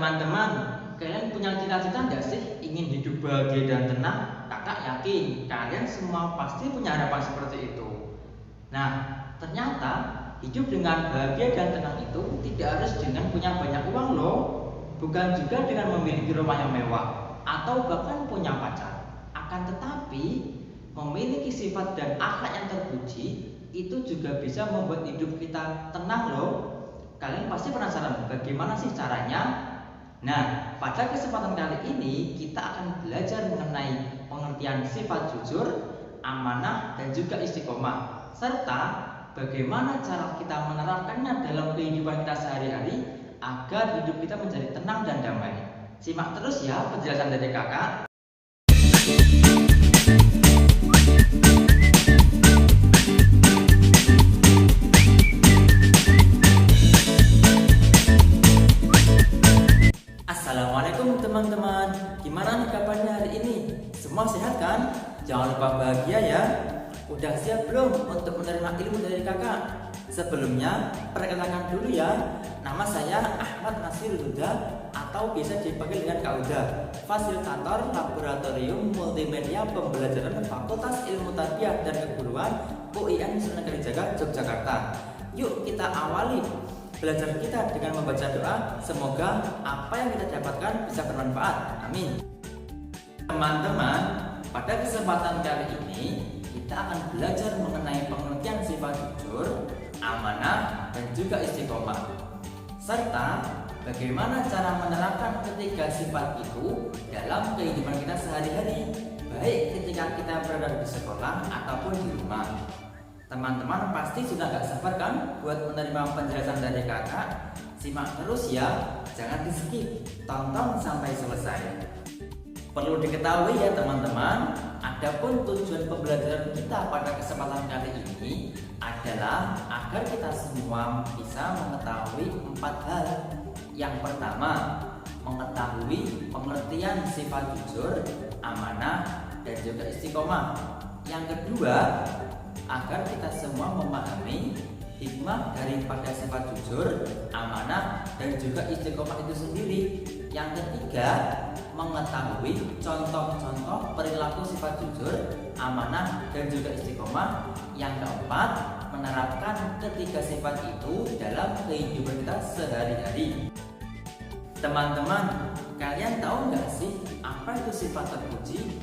Teman-teman, kalian punya cita-cita nggak sih ingin hidup bahagia dan tenang? Kakak yakin kalian semua pasti punya harapan seperti itu. Nah, ternyata hidup dengan bahagia dan tenang itu tidak harus dengan punya banyak uang loh. Bukan juga dengan memiliki rumah yang mewah atau bahkan punya pacar. Akan tetapi, memiliki sifat dan akhlak yang terpuji itu juga bisa membuat hidup kita tenang loh. Kalian pasti penasaran bagaimana sih caranya? Nah, pada kesempatan kali ini kita akan belajar mengenai pengertian sifat jujur, amanah, dan juga istiqomah, serta bagaimana cara kita menerapkannya dalam kehidupan kita sehari-hari agar hidup kita menjadi tenang dan damai. Simak terus ya penjelasan dari kakak. Assalamualaikum teman-teman, gimana nih kabarnya hari ini? Semua sehat kan? Jangan lupa bahagia ya. Udah siap belum untuk menerima ilmu dari kakak? Sebelumnya, perkenalkan dulu ya. Nama saya Ahmad Nasir Huda atau biasa dipanggil dengan Kak Huda, fasilitator Laboratorium Multimedia Pembelajaran Fakultas Ilmu Tarbiyah dan Keguruan UIN Sunan Kalijaga, Yogyakarta. Yuk kita awali belajar kita dengan membaca doa. Semoga apa yang kita dapatkan bisa bermanfaat. Amin. Teman-teman, pada kesempatan kali ini kita akan belajar mengenai pengertian sifat jujur, amanah, dan juga istiqomah, serta bagaimana cara menerapkan ketiga sifat itu dalam kehidupan kita sehari-hari, baik ketika kita berada di sekolah ataupun di rumah. Teman-teman pasti sudah gak sabar kan buat menerima penjelasan dari kakak? Simak terus ya, jangan di skip, tonton sampai selesai. Perlu diketahui ya teman-teman, adapun tujuan pembelajaran kita pada kesempatan kali ini adalah agar kita semua bisa mengetahui 4 hal. Yang pertama, mengetahui pengertian sifat jujur, amanah, dan juga istiqomah. Yang kedua, agar kita semua memahami hikmah daripada sifat jujur, amanah, dan juga istiqomah itu sendiri. Yang ketiga, mengetahui contoh-contoh perilaku sifat jujur, amanah, dan juga istiqomah. Yang keempat, menerapkan ketiga sifat itu dalam kehidupan kita sehari-hari. Teman-teman, kalian tahu nggak sih apa itu sifat terpuji?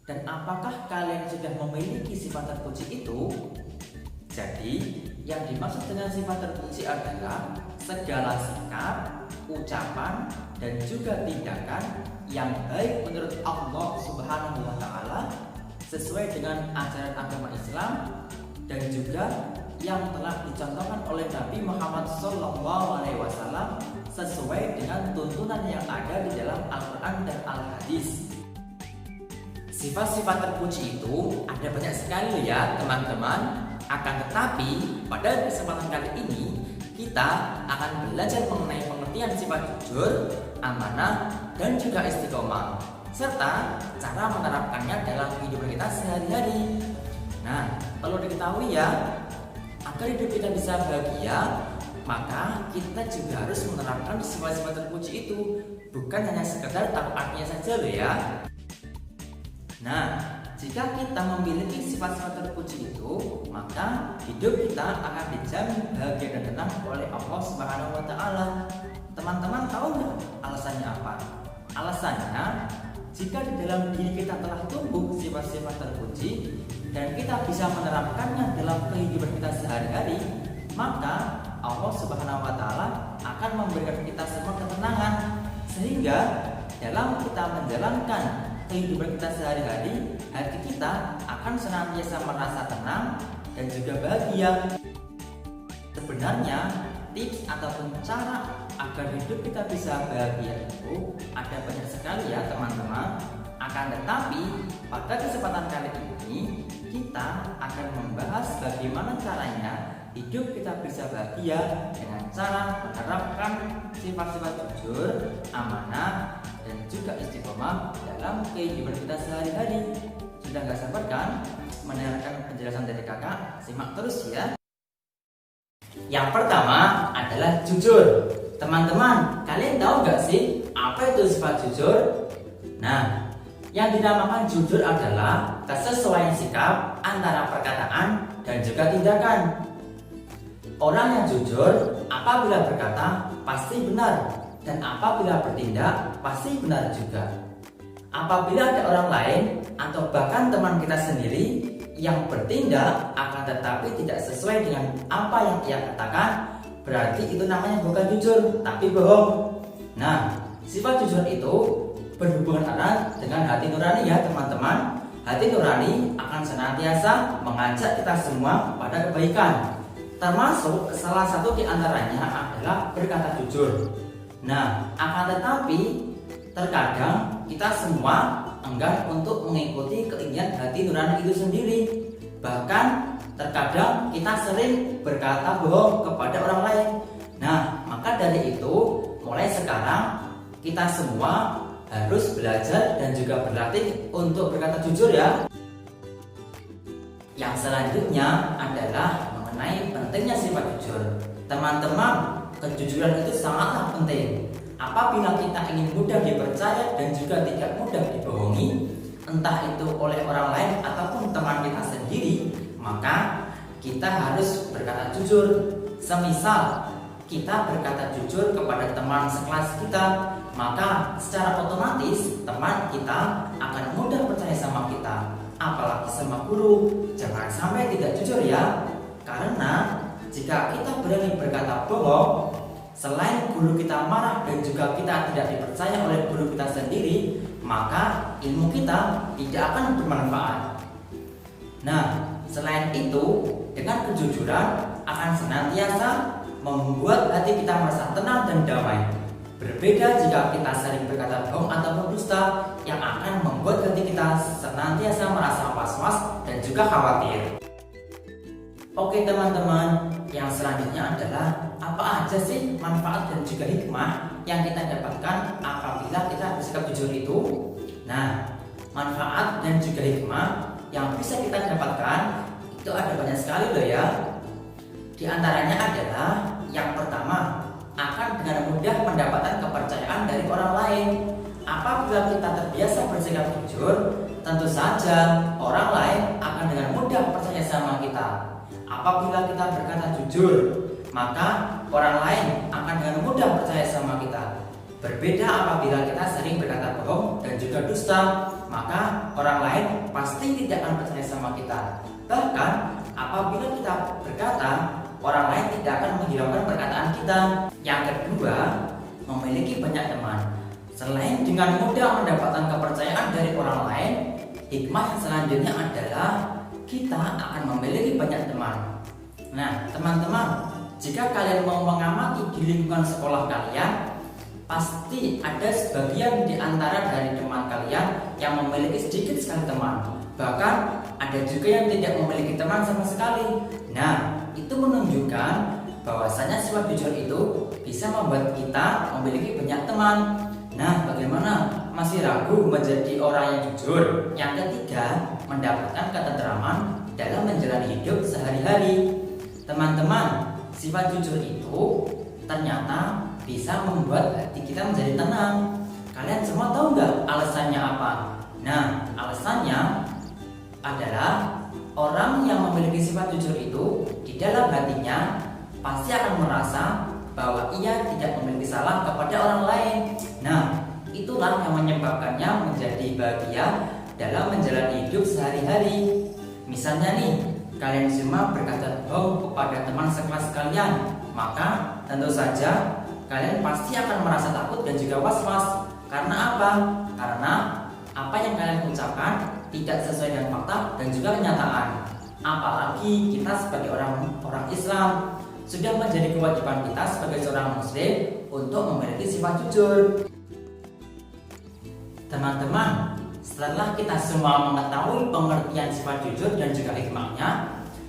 Dan apakah kalian sudah memiliki sifat terpuji itu? Jadi, yang dimaksud dengan sifat terpuji adalah segala sikap, ucapan, dan juga tindakan yang baik menurut Allah Subhanahu wa Ta'ala, sesuai dengan ajaran agama Islam, dan juga yang telah dicontohkan oleh Nabi Muhammad SAW sesuai dengan tuntunan yang ada di dalam Al-Quran dan Al-Hadis. Sifat-sifat terpuji itu ada banyak sekali ya teman-teman. Akan tetapi pada kesempatan kali ini kita akan belajar mengenai pengertian sifat jujur, amanah, dan juga istiqomah, serta cara menerapkannya dalam kehidupan kita sehari-hari. Nah, perlu diketahui ya, agar hidup kita bisa bahagia, maka kita juga harus menerapkan sifat-sifat terpuji itu, bukan hanya sekedar tahu artinya saja loh ya. Nah, jika kita memiliki sifat-sifat terpuji itu, maka hidup kita akan dijamin bahagia dan tenang oleh Allah Subhanahu wa Ta'ala. Teman-teman tahu nggak alasannya apa? Alasannya, jika di dalam diri kita telah tumbuh sifat-sifat terpuji dan kita bisa menerapkannya dalam kehidupan kita sehari-hari, maka Allah Subhanahu wa Ta'ala akan memberikan kita semua ketenangan, sehingga dalam kita menjalankan kehidupan kita sehari-hari, hati kita akan senantiasa merasa tenang dan juga bahagia. Sebenarnya tips ataupun cara agar hidup kita bisa bahagia itu ada banyak sekali ya teman-teman. Akan tetapi pada kesempatan kali ini kita akan membahas bagaimana caranya hidup kita bisa bahagia dengan cara menerapkan sifat-sifat jujur, amanah, dan juga istiqomah dalam kehidupan kita sehari-hari. Sudah gak sabar kan mendengarkan penjelasan dari kakak? Simak terus ya. Yang pertama adalah jujur. Teman-teman, kalian tahu gak sih apa itu sifat jujur? Nah, yang dinamakan jujur adalah kesesuaian sikap antara perkataan dan juga tindakan. Orang yang jujur apabila berkata pasti benar, dan apabila bertindak pasti benar juga. Apabila ada orang lain atau bahkan teman kita sendiri yang bertindak akan tetapi tidak sesuai dengan apa yang ia katakan, berarti itu namanya bukan jujur tapi bohong. Nah, sifat jujur itu berhubungan erat dengan hati nurani ya teman-teman. Hati nurani akan senantiasa mengajak kita semua pada kebaikan. Termasuk salah satu di antaranya adalah berkata jujur. Nah, akan tetapi terkadang kita semua enggan untuk mengikuti keinginan hati nurani itu sendiri. Bahkan terkadang kita sering berkata bohong kepada orang lain. Nah, maka dari itu mulai sekarang kita semua harus belajar dan juga berlatih untuk berkata jujur ya. Yang selanjutnya adalah mengenai pentingnya sifat jujur. Teman-teman, kejujuran itu sangatlah penting. Apabila kita ingin mudah dipercaya dan juga tidak mudah dibohongi, entah itu oleh orang lain ataupun teman kita sendiri, maka kita harus berkata jujur. Semisal kita berkata jujur kepada teman sekelas kita, maka secara otomatis teman kita akan mudah percaya sama kita. Apalagi sama guru, jangan sampai tidak jujur ya. Karena jika kita berani berkata bohong, selain guru kita marah dan juga kita tidak dipercaya oleh guru kita sendiri, maka ilmu kita tidak akan bermanfaat. Nah, selain itu, dengan kejujuran akan senantiasa membuat hati kita merasa tenang dan damai. Berbeda jika kita sering berkata bohong ataupun dusta yang akan membuat hati kita senantiasa merasa was-was dan juga khawatir. Oke teman-teman, yang selanjutnya adalah apa aja sih manfaat dan juga hikmah yang kita dapatkan apabila kita bersikap jujur itu? Nah, manfaat dan juga hikmah yang bisa kita dapatkan itu ada banyak sekali loh ya. Di antaranya adalah yang pertama, akan dengan mudah mendapatkan kepercayaan dari orang lain. Apabila kita terbiasa bersikap jujur, tentu saja orang lain akan dengan mudah percaya sama kita. Apabila kita berkata jujur, maka orang lain akan dengan mudah percaya sama kita. Berbeda apabila kita sering berkata bohong dan juga dusta, maka orang lain pasti tidak akan percaya sama kita. Bahkan apabila kita berkata, orang lain tidak akan menghiraukan perkataan kita. Yang kedua, memiliki banyak teman. Selain dengan mudah mendapatkan kepercayaan dari orang lain, hikmah yang selanjutnya adalah kita akan memiliki banyak teman. Nah, teman-teman, jika kalian mau mengamati di lingkungan sekolah kalian, pasti ada sebagian di antara dari teman kalian yang memiliki sedikit sekali teman. Bahkan ada juga yang tidak memiliki teman sama sekali. Nah, itu menunjukkan bahwasanya sifat jujur itu bisa membuat kita memiliki banyak teman. Nah, bagaimana? Masih ragu menjadi orang yang jujur? Yang ketiga, mendapatkan ketenteraman dalam menjalani hidup sehari-hari. Teman-teman, sifat jujur itu ternyata bisa membuat hati kita menjadi tenang. Kalian semua tahu nggak alasannya apa? Nah, alasannya adalah orang yang memiliki sifat jujur itu di dalam hatinya pasti akan merasa bahwa ia tidak memiliki salah kepada orang lain. Nah, itulah yang menyebabkannya menjadi bahagia dalam menjalani hidup sehari-hari. Misalnya nih, kalian semua berkata bohong kepada teman sekelas kalian, maka tentu saja kalian pasti akan merasa takut dan juga was-was. Karena apa? Karena apa yang kalian ucapkan tidak sesuai dengan fakta dan juga kenyataan. Apalagi kita sebagai orang Islam, sudah menjadi kewajiban kita sebagai seorang muslim untuk memiliki sifat jujur. Teman-teman, setelah kita semua mengetahui pengertian sifat jujur dan juga hikmahnya,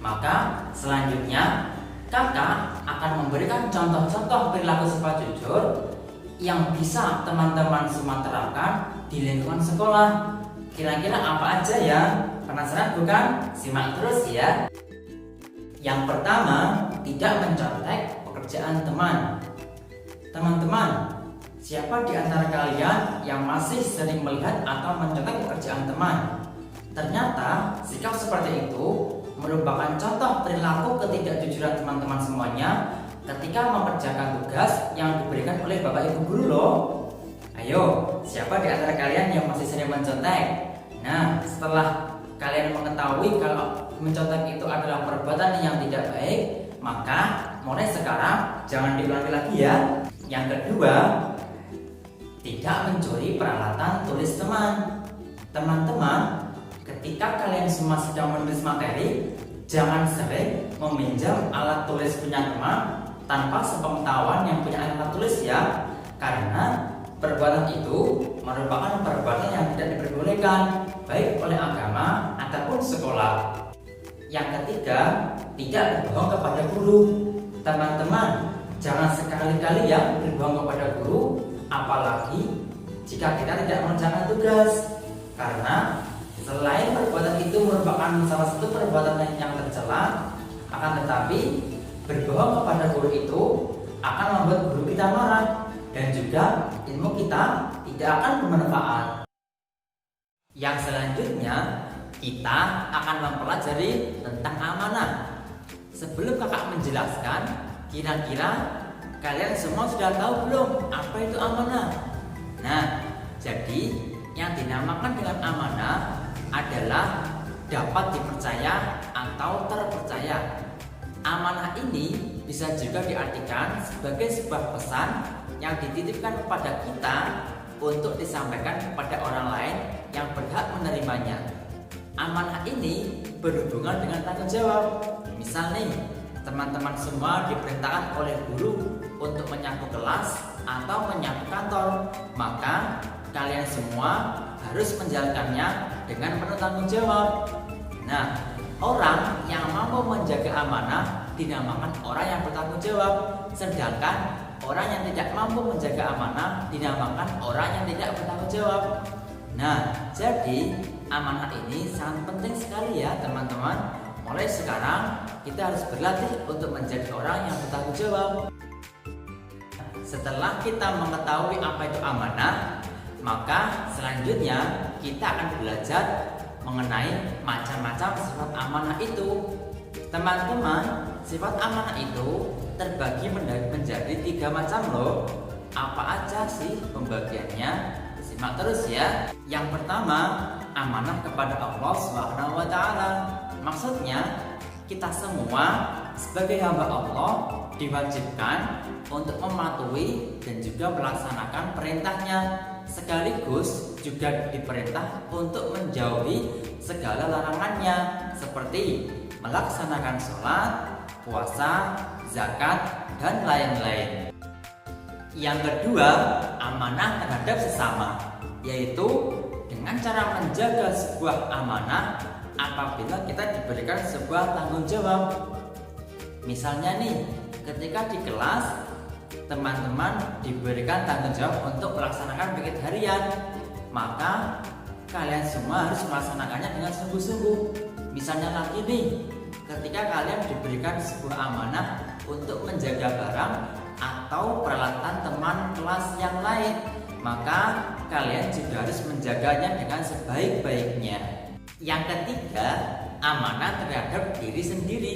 maka selanjutnya kakak akan memberikan contoh-contoh perilaku sifat jujur yang bisa teman-teman semua terapkan di lingkungan sekolah. Kira-kira apa aja ya? Penasaran bukan? Simak terus ya. Yang pertama, tidak mencontek pekerjaan teman. Teman-teman, siapa di antara kalian yang masih sering melihat atau mencontek pekerjaan teman? Ternyata sikap seperti itu merupakan contoh perilaku ketidakjujuran teman-teman semuanya ketika mengerjakan tugas yang diberikan oleh Bapak Ibu guru loh. Ayo, siapa di antara kalian yang masih sering mencontek? Nah, setelah kalian mengetahui kalau mencontek itu adalah perbuatan yang tidak baik, maka mulai sekarang jangan diulangi lagi ya. Yang kedua, tidak mencuri peralatan tulis teman. Teman-teman, ketika kalian semua sedang menulis materi, jangan sering meminjam alat tulis punya teman tanpa sepengetahuan yang punya alat tulis ya. Karena perbuatan itu merupakan perbuatan yang tidak diperbolehkan baik oleh agama ataupun sekolah. Yang ketiga, tidak berbohong kepada guru. Teman-teman, jangan sekali-kali ya berbohong kepada guru, apalagi jika kita tidak mengerjakan tugas. Karena selain perbuatan itu merupakan salah satu perbuatan yang tercela, akan tetapi berbohong kepada guru itu akan membuat guru kita marah dan juga ilmu kita tidak akan bermanfaat. Yang selanjutnya, kita akan mempelajari tentang amanah. Sebelum kakak menjelaskan, kira-kira kalian semua sudah tahu belum apa itu amanah? Nah, jadi yang dinamakan dengan amanah adalah dapat dipercaya atau terpercaya. Amanah ini bisa juga diartikan sebagai sebuah pesan yang dititipkan kepada kita untuk disampaikan kepada orang lain yang berhak menerimanya. Amanah ini berhubungan dengan tanggung jawab. Misal nih, teman-teman semua diperintahkan oleh guru untuk menyapu kelas atau menyapu kantor, maka kalian semua harus menjalankannya dengan penuh tanggung jawab. Nah, orang yang mampu menjaga amanah dinamakan orang yang bertanggung jawab, sedangkan orang yang tidak mampu menjaga amanah dinamakan orang yang tidak bertanggung jawab. Nah, jadi amanah ini sangat penting sekali ya teman-teman. Mulai sekarang kita harus berlatih untuk menjadi orang yang bertanggung jawab. Setelah kita mengetahui apa itu amanah, maka selanjutnya kita akan belajar mengenai macam-macam sifat amanah itu. Teman-teman, sifat amanah itu terbagi menjadi 3 macam loh. Apa aja sih pembagiannya? Simak terus ya. Yang pertama, amanah kepada Allah SWT. Maksudnya, kita semua sebagai hamba Allah diwajibkan untuk mematuhi dan juga melaksanakan perintahnya, sekaligus juga diperintah untuk menjauhi segala larangannya seperti melaksanakan sholat, puasa, zakat, dan lain-lain. Yang kedua, amanah terhadap sesama, yaitu dengan cara menjaga sebuah amanah apabila kita diberikan sebuah tanggung jawab. Misalnya nih, ketika di kelas teman-teman diberikan tanggung jawab untuk melaksanakan pikir harian, maka kalian semua harus melaksanakannya dengan sungguh-sungguh. Misalnya lagi nih, ketika kalian diberikan sebuah amanah untuk menjaga barang atau peralatan teman kelas yang lain, maka kalian juga harus menjaganya dengan sebaik-baiknya. Yang ketiga, amanah terhadap diri sendiri.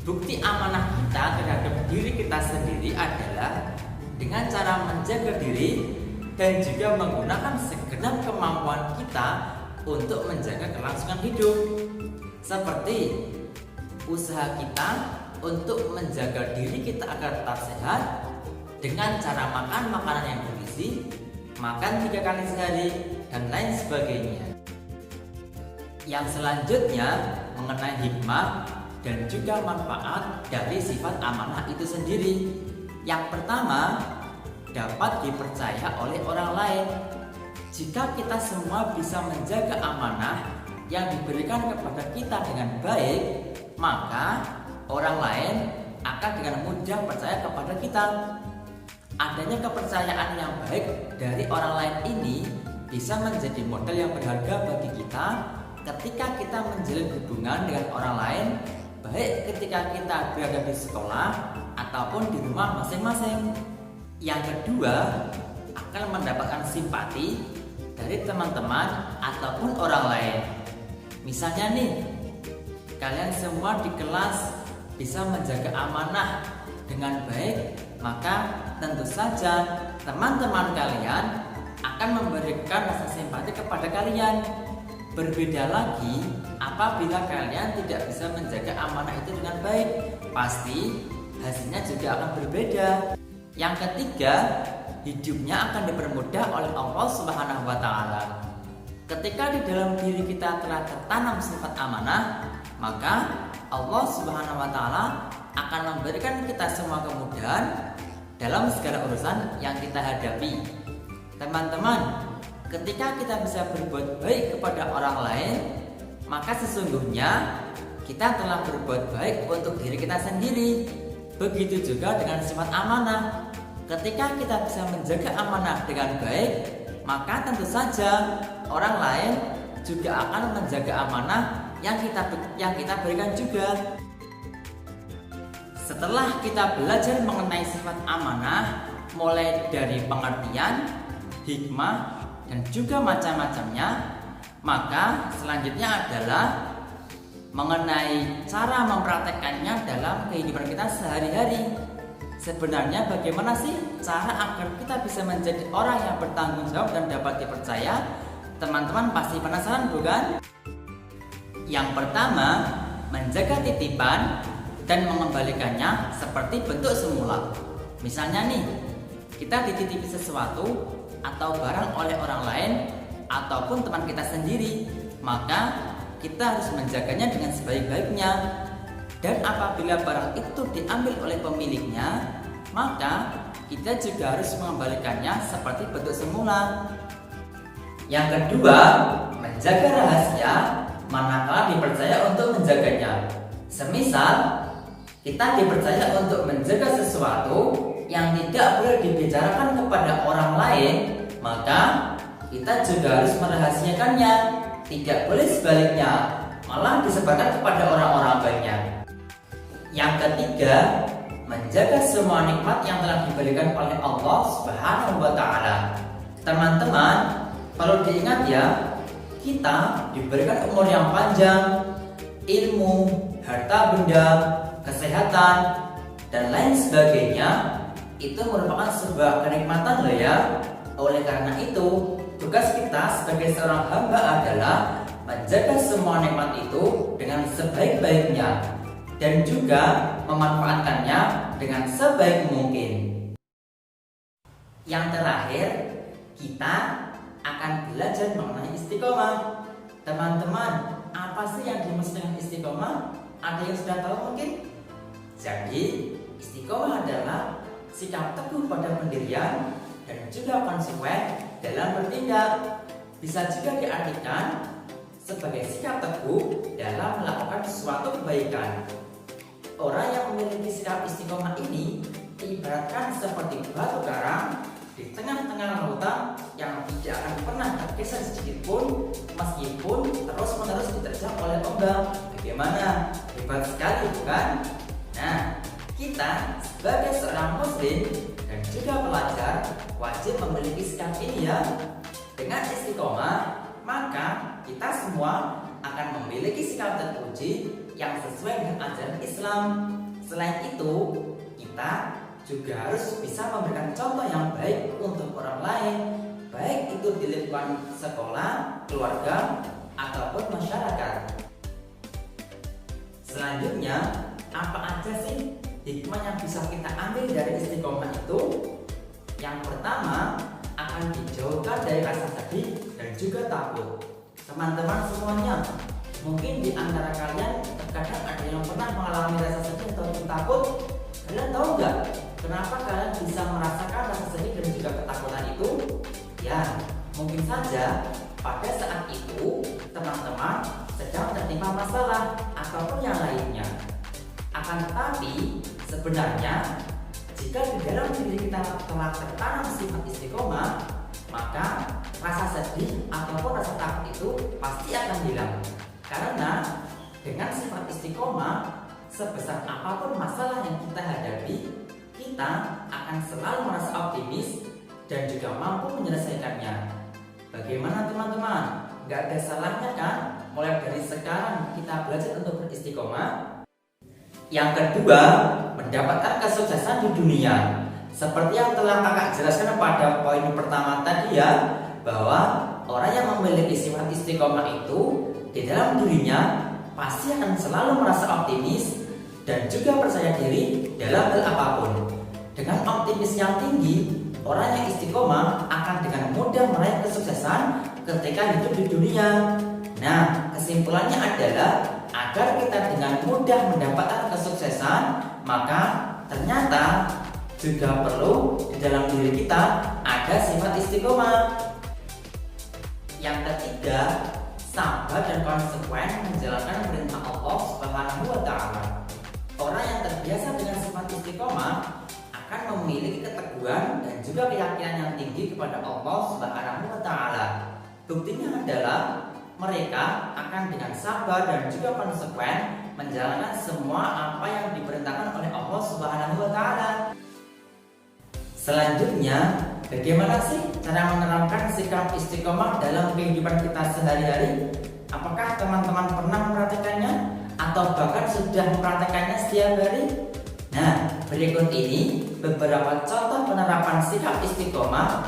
Bukti amanah kita terhadap diri kita sendiri adalah dengan cara menjaga diri dan juga menggunakan segenap kemampuan kita untuk menjaga kelangsungan hidup. Seperti usaha kita untuk menjaga diri kita agar tetap sehat dengan cara makan makanan yang bergizi, makan 3 kali sehari, dan lain sebagainya. Yang selanjutnya mengenai hikmah dan juga manfaat dari sifat amanah itu sendiri. Yang pertama, dapat dipercaya oleh orang lain. Jika kita semua bisa menjaga amanah yang diberikan kepada kita dengan baik, maka orang lain akan dengan mudah percaya kepada kita. Adanya kepercayaan yang baik dari orang lain ini bisa menjadi modal yang berharga bagi kita ketika kita menjalin hubungan dengan orang lain, baik ketika kita berada di sekolah ataupun di rumah masing-masing. Yang kedua, akan mendapatkan simpati dari teman-teman ataupun orang lain. Misalnya nih, kalian semua di kelas bisa menjaga amanah dengan baik, maka tentu saja teman-teman kalian akan memberikan rasa simpati kepada kalian. Berbeda lagi apabila kalian tidak bisa menjaga amanah itu dengan baik, pasti hasilnya juga akan berbeda. Yang ketiga, hidupnya akan dipermudah oleh Allah Subhanahu wa Ta'ala. Ketika di dalam diri kita telah tertanam sifat amanah, maka Allah Subhanahu wa Ta'ala akan memberikan kita semua kemudahan dalam segala urusan yang kita hadapi. Teman-teman, ketika kita bisa berbuat baik kepada orang lain, maka sesungguhnya kita telah berbuat baik untuk diri kita sendiri. Begitu juga dengan sifat amanah. Ketika kita bisa menjaga amanah dengan baik, maka tentu saja orang lain juga akan menjaga amanah yang kita berikan juga. Setelah kita belajar mengenai sifat amanah, mulai dari pengertian, hikmah, dan juga macam-macamnya, maka selanjutnya adalah mengenai cara mempraktekkannya dalam kehidupan kita sehari-hari. Sebenarnya bagaimana sih cara agar kita bisa menjadi orang yang bertanggung jawab dan dapat dipercaya? Teman-teman pasti penasaran, bukan? Yang pertama, menjaga titipan dan mengembalikannya seperti bentuk semula. Misalnya nih, kita dititipi sesuatu atau barang oleh orang lain ataupun teman kita sendiri, maka kita harus menjaganya dengan sebaik-baiknya. Dan apabila barang itu diambil oleh pemiliknya, maka kita juga harus mengembalikannya seperti bentuk semula. Yang kedua, menjaga rahasia manakala dipercaya untuk menjaganya. Semisal, kita dipercaya untuk menjaga sesuatu yang tidak boleh dibicarakan kepada orang lain, maka kita juga harus merahasiakannya. Tidak boleh sebaliknya, malah disebarkan kepada orang-orang banyak. Yang ketiga, menjaga semua nikmat yang telah diberikan oleh Allah Subhanahu wa Ta'ala. Teman-teman, perlu diingat ya, kita diberikan umur yang panjang, ilmu, harta benda, kesehatan, dan lain sebagainya. Itu merupakan sebuah kenikmatan loh ya. Oleh karena itu, tugas kita sebagai seorang hamba adalah menjaga semua nikmat itu dengan sebaik-baiknya dan juga memanfaatkannya dengan sebaik mungkin. Yang terakhir, kita akan belajar mengenai istiqomah. Teman-teman, apa sih yang dimaksud dengan istiqomah? Ada yang sudah tahu mungkin? Jadi, istiqomah adalah sikap teguh pada pendirian dan juga konsekuen dalam bertindak. Bisa juga diartikan sebagai sikap teguh dalam melakukan suatu kebaikan. Orang yang memiliki sikap istiqomah ini diibaratkan seperti batu karang di tengah-tengah lautan yang tidak akan pernah tergeser sedikit pun meskipun terus-menerus diterjang oleh ombak. Bagaimana? Hebat sekali, bukan? Nah, kita sebagai seorang muslim dan juga pelajar wajib memiliki sikap ini ya. Dengan istiqomah, maka kita semua akan memiliki sikap terpuji yang sesuai dengan ajaran Islam. Selain itu, kita juga harus bisa memberikan contoh yang baik untuk orang lain, baik itu di lingkungan sekolah, keluarga, ataupun masyarakat. Selanjutnya, apa aja sih hikmah yang bisa kita ambil dari istiqomah itu? Yang pertama, akan dijauhkan dari rasa sedih dan juga takut. Teman-teman semuanya, mungkin di antara kalian terkadang ada yang pernah mengalami rasa sedih atau takut. Kalian tahu nggak kenapa kalian bisa merasakan rasa sedih dan juga ketakutan itu? Ya, mungkin saja pada saat itu teman-teman sedang tertimpa masalah ataupun yang lainnya. Akan tetapi sebenarnya jika di dalam diri kita telah tertanam sifat istiqomah, maka rasa sedih ataupun rasa takut itu pasti akan hilang. Karena dengan sifat istiqomah, sebesar apapun masalah yang kita hadapi, kita akan selalu merasa optimis dan juga mampu menyelesaikannya. Bagaimana teman-teman? Gak ada salahnya kan? Mulai dari sekarang kita belajar untuk beristiqomah. Yang kedua, mendapatkan kesuksesan di dunia. Seperti yang telah kakak jelaskan pada poin pertama tadi ya, bahwa orang yang memiliki sifat istiqomah itu di dalam dirinya pasti akan selalu merasa optimis dan juga percaya diri dalam hal apapun. Dengan optimis yang tinggi, orang yang istiqomah akan dengan mudah meraih kesuksesan ketika hidup di dunia. Nah, kesimpulannya adalah agar kita dengan mudah mendapatkan kesuksesan, maka ternyata juga perlu di dalam diri kita ada sifat istiqomah. Yang ketiga, sabar dan konsekuen menjalankan perintah Allah Subhanahu wa Ta'ala. Orang yang terbiasa dengan sifat istiqomah akan memiliki keteguhan dan juga keyakinan yang tinggi kepada Allah Subhanahu wa Ta'ala. Buktinya adalah mereka akan dengan sabar dan juga konsekuen menjalankan semua apa yang diperintahkan oleh Allah Subhanahu wa Ta'ala. Selanjutnya, bagaimana sih cara menerapkan sikap istiqomah dalam kehidupan kita sehari-hari? Apakah teman-teman pernah mempraktikkannya atau bahkan sudah mempraktikkannya setiap hari? Nah, berikut ini beberapa contoh penerapan sikap istiqomah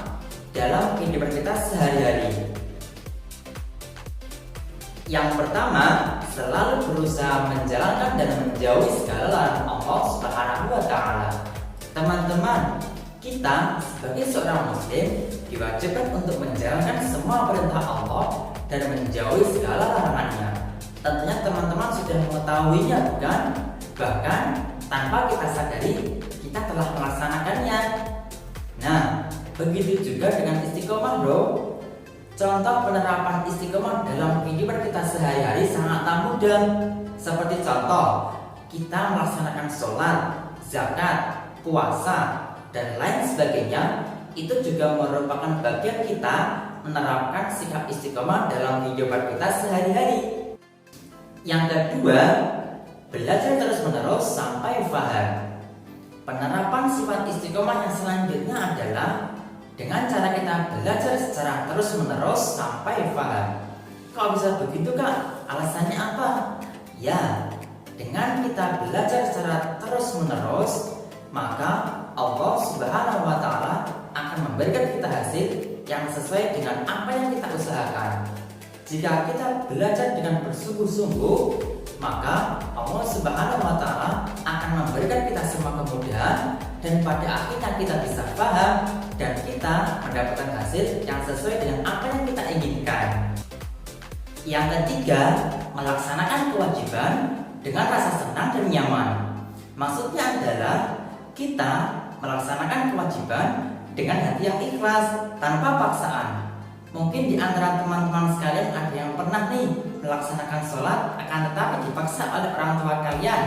dalam kehidupan kita sehari-hari. Yang pertama, selalu berusaha menjalankan dan menjauhi segala larangan Allah Subhanahu wa Ta'ala. Teman-teman, kita sebagai seorang muslim diwajibkan untuk menjalankan semua perintah Allah dan menjauhi segala larangannya. Tentunya teman-teman sudah mengetahuinya, bukan? Bahkan tanpa kita sadari, kita telah melaksanakannya. Nah, begitu juga dengan istiqomah, bro. Contoh penerapan istiqomah dalam kehidupan kita sehari-hari sangatlah mudah. Seperti contoh, kita melaksanakan sholat, zakat, puasa, dan lain sebagainya. Itu juga merupakan bagian kita menerapkan sikap istiqomah dalam kehidupan kita sehari-hari. Yang kedua, belajar terus-menerus sampai paham. Penerapan sifat istiqomah yang selanjutnya adalah dengan cara kita belajar secara terus-menerus sampai paham. Kok bisa begitu, Kak? Alasannya apa? Ya, dengan kita belajar secara terus-menerus, maka Allah Subhanahu wa Ta'ala akan memberikan kita hasil yang sesuai dengan apa yang kita usahakan. Jika kita belajar dengan bersungguh-sungguh, maka Allah Subhanahu wa Ta'ala akan memberikan kita semua kemudahan dan pada akhirnya kita bisa paham dan kita mendapatkan hasil yang sesuai dengan apa yang kita inginkan. Yang ketiga, melaksanakan kewajiban dengan rasa senang dan nyaman. Maksudnya adalah kita melaksanakan kewajiban dengan hati yang ikhlas tanpa paksaan. Mungkin di antara teman-teman sekalian ada yang pernah nih melaksanakan sholat akan tetapi dipaksa oleh orang tua kalian,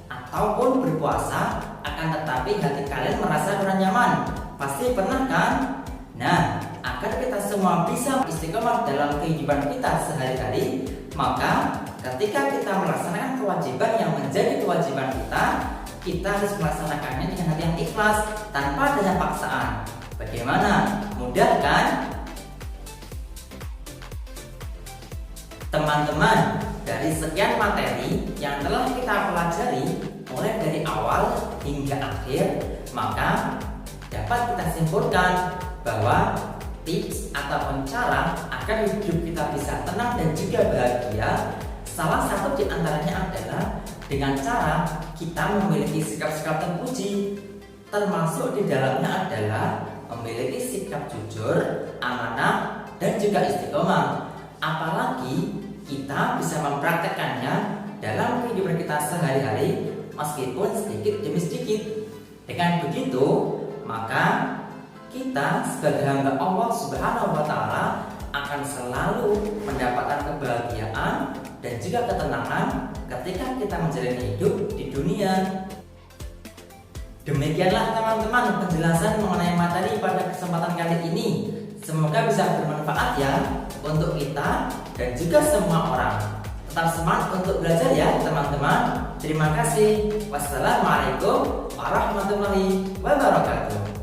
ataupun berpuasa akan tetapi hati kalian merasa kurang nyaman. Pasti pernah kan? Nah, agar kita semua bisa istiqomah dalam kehidupan kita sehari-hari, maka ketika kita melaksanakan kewajiban yang menjadi kewajiban kita harus melaksanakannya dengan hati yang ikhlas tanpa adanya paksaan. Bagaimana? Mudah kan? Teman-teman, dari sekian materi yang telah kita pelajari mulai dari awal hingga akhir, maka dapat kita simpulkan bahwa tips ataupun cara agar hidup kita bisa tenang dan juga bahagia, salah satu di antaranya adalah dengan cara kita memiliki sikap-sikap terpuji, termasuk di dalamnya adalah memiliki sikap jujur, amanah, dan juga istiqomah. Apalagi kita bisa mempraktekkannya dalam kehidupan kita sehari-hari meskipun sedikit demi sedikit. Dengan begitu, maka kita sebagai hamba Allah Subhanahu wa Ta'ala akan selalu mendapatkan kebahagiaan dan juga ketenangan ketika kita menjalani hidup di dunia. Demikianlah teman-teman penjelasan mengenai materi pada kesempatan kali ini. Semoga bisa bermanfaat ya untuk kita dan juga semua orang. Tetap semangat untuk belajar ya teman-teman. Terima kasih. Wassalamualaikum warahmatullahi wabarakatuh. warahmatullahi wabarakatuh.